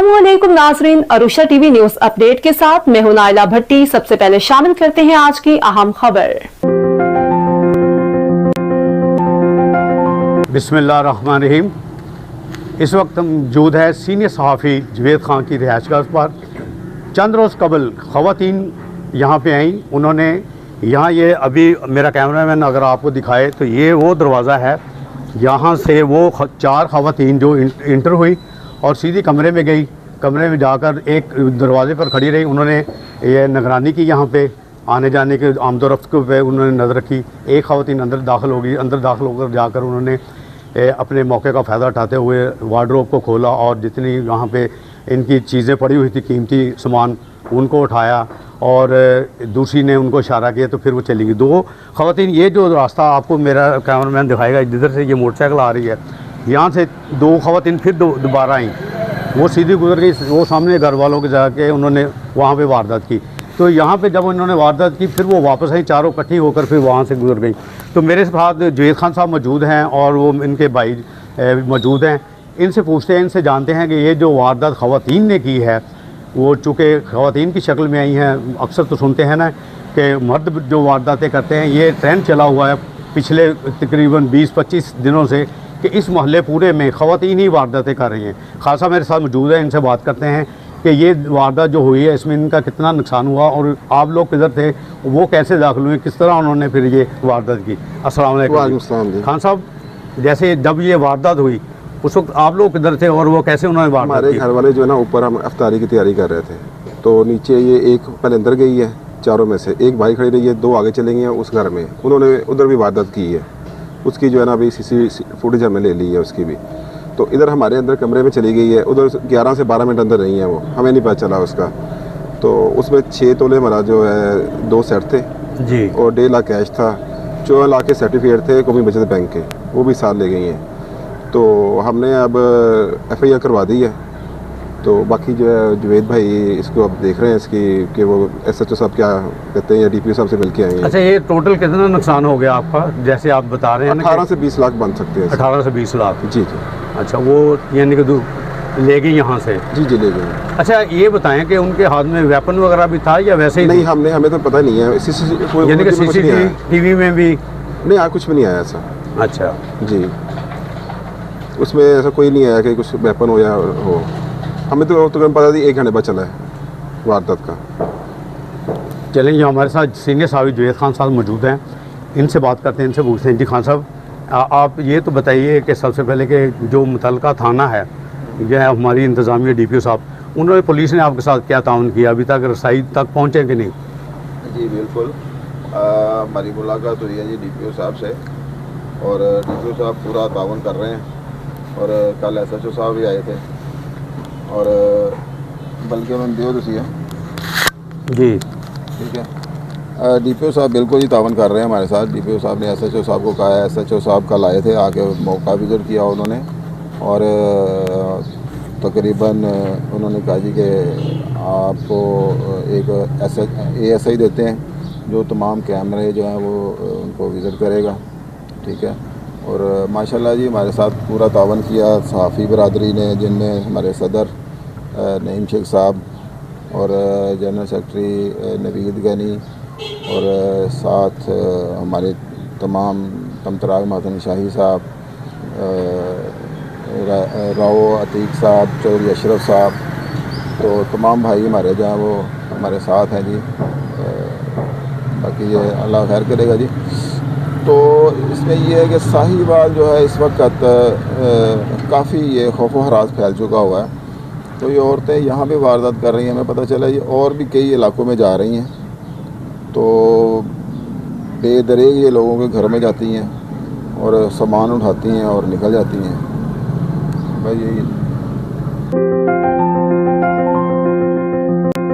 अस्सलामुअलैकुम नाजरीन, अरुशा TV news update के साथ मैं हूं नाइला भट्टी। सबसे पहले शामिल करते हैं आज की अहम खबर। बिस्मिल्लाहिर्रहमानिर्रहीम। इस वक्त हम मौजूद है सीनियर सहाफ़ी जवेद खान की रिहाइशगाह पर। चंद रोज़ कबल ख़वातीन यहाँ पे आई। उन्होंने यहाँ ये अभी मेरा कैमरामैन अगर आपको दिखाए तो ये वो दरवाज़ा है, यहाँ से वो 4 ख़वातीन जो इंटर हुई और सीधी कमरे में गई। कमरे में जाकर एक दरवाज़े पर खड़ी रही। उन्होंने ये निगरानी की, यहाँ पे आने जाने के आमदोरफ्त पे उन्होंने नज़र रखी। एक ख़वातीन अंदर दाखिल हो गई। अंदर दाखिल होकर जाकर उन्होंने अपने मौके का फ़ायदा उठाते हुए वार्डरोब को खोला और जितनी यहाँ पे इनकी चीज़ें पड़ी हुई थी, कीमती सामान, उनको उठाया और दूसरी ने उनको इशारा किया तो फिर वो चली गई। 2 ख़वातीन, ये जो रास्ता आपको मेरा कैमरामैन दिखाएगा, जिधर से ये मोटरसाइकिल आ रही है, यहाँ से 2 ख़वातीन फिर दोबारा आई। वो सीधी गुजर गई, वो सामने घर वालों के जाके उन्होंने वहाँ पे वारदात की। तो यहाँ पे जब उन्होंने वारदात की फिर वो वापस आई, चारों इकट्ठी होकर फिर वहाँ से गुजर गई। तो मेरे साथ जवेद खान साहब मौजूद हैं और वो इनके भाई मौजूद हैं। इनसे पूछते हैं, इनसे जानते हैं कि ये जो वारदात ख़वातीन ने की है, वो चूँकि ख़वातीन की शक्ल में आई हैं। अक्सर तो सुनते हैं ना कि मर्द जो वारदातें करते हैं, ये ट्रेंड चला हुआ है पिछले तकरीबन 20-25 दिनों से कि इस मोहल्ले पूरे में ख़वातीन ही वारदातें कर रही हैं। खासा मेरे साथ मौजूद है, इनसे बात करते हैं कि ये वारदात जो हुई है इसमें इनका कितना नुकसान हुआ और आप लोग किधर थे, वो कैसे दाखिल हुए, किस तरह उन्होंने फिर ये वारदात की। अस्सलाम वालेकुम खान साहब, जैसे जब ये वारदात हुई उस वक्त आप लोग किधर थे और वो कैसे उन्होंने वारदात की? हमारे घर वाले जो है ना, ऊपर हम इफ्तारी की तैयारी कर रहे थे, तो नीचे ये एक पहले अंदर गई है, चारों में से एक भाई खड़ी रही है, 2 आगे चले गए हैं उस घर में, उन्होंने उधर भी वारदात की है। उसकी जो है ना अभी सीसी फुटेज हमें ले ली है उसकी भी। तो इधर हमारे अंदर कमरे में चली गई है, उधर 11 से 12 मिनट अंदर रही है वो, हमें नहीं पता चला उसका। तो उसमें 6 तोले हमारा जो है 2 सेट थे जी, और 1.5 लाख कैश था, 14 लाख के सर्टिफिकेट थे कौमी बचत बैंक के, वो भी साथ ले गई हैं। तो हमने अब FIR करवा दी है। तो बाकी जो है जवेद भाई इसको अब देख रहे हैं इसकी कि वो SHO साहब क्या कहते हैं या DPO साहब से मिल के आए हैं। अच्छा, ये टोटल कितना नुकसान हो गया आपका, जैसे आप बता रहे हैं? 18 से 20 लाख बन सकते हैं। 18 से 20 लाख? जी जी। अच्छा, वो यानी कि ले गई यहाँ से? जी जी, ले गई। अच्छा, ये बताएं कि उनके हाथ में वेपन वगैरह भी था या वैसे ही? नहीं, हमें तो पता नहीं है। यानी कि CCTV में भी नहीं, कुछ भी नहीं आया ऐसा। अच्छा जी, उसमें ऐसा कोई नहीं आया कि कुछ वेपन हो या हो। हमें तो पता थी 1 घंटे बाद चला है वारदात का। चलेंगे, हमारे साथ सीनियर साहब जवेद खान साहब मौजूद हैं, इनसे बात करते हैं, इनसे पूछते हैं। जी खान साहब, आप ये तो बताइए कि सबसे पहले कि जो मुतलका थाना है, यह है हमारी इंतज़ामिया DPO साहब, उन्होंने पुलिस ने आपके साथ क्या ताउन किया, अभी तक रसाई तक पहुँचे कि नहीं? जी बिल्कुल, हमारी मुलाकात हुई है जी DPO साहब से और DPO साहब पूरा ताउन कर रहे हैं और कल SHO साहब भी आए थे और बल्कि उन्होंने दियो तो है जी, ठीक है। DPO साहब बिल्कुल ही तावन कर रहे हैं हमारे साथ। DPO साहब ने SHO साहब को कहा है, SHO साहब कल आए थे, आके मौका विजिट किया उन्होंने और तकरीबन उन्होंने कहा जी कि आपको एक ASI देते हैं जो तमाम कैमरे जो हैं वो उनको विज़िट करेगा, ठीक है। और माशाल्लाह जी हमारे साथ पूरा तावन किया सहाफ़ी बरादरी ने, जिनमें हमारे सदर नईम शेख साहब और जनरल सेक्रेटरी नवीद गनी और साथ हमारे तमाम तमतराग मातन शाही साहब, राव अतीक साहब, चौधरी अशरफ साहब, तो तमाम भाई हमारे जो हैं वो हमारे साथ हैं जी। बाकी ये अल्लाह खैर करेगा जी। तो इसमें ये है कि साहिवाल जो है इस वक्त काफ़ी ये खौफ व हरास फैल चुका हुआ है। तो ये औरतें यहाँ भी वारदात कर रही हैं, हमें पता चला ये और भी कई इलाकों में जा रही हैं। तो बेदरेग ये लोगों के घर में जाती हैं और सामान उठाती हैं और निकल जाती हैं। भाई यही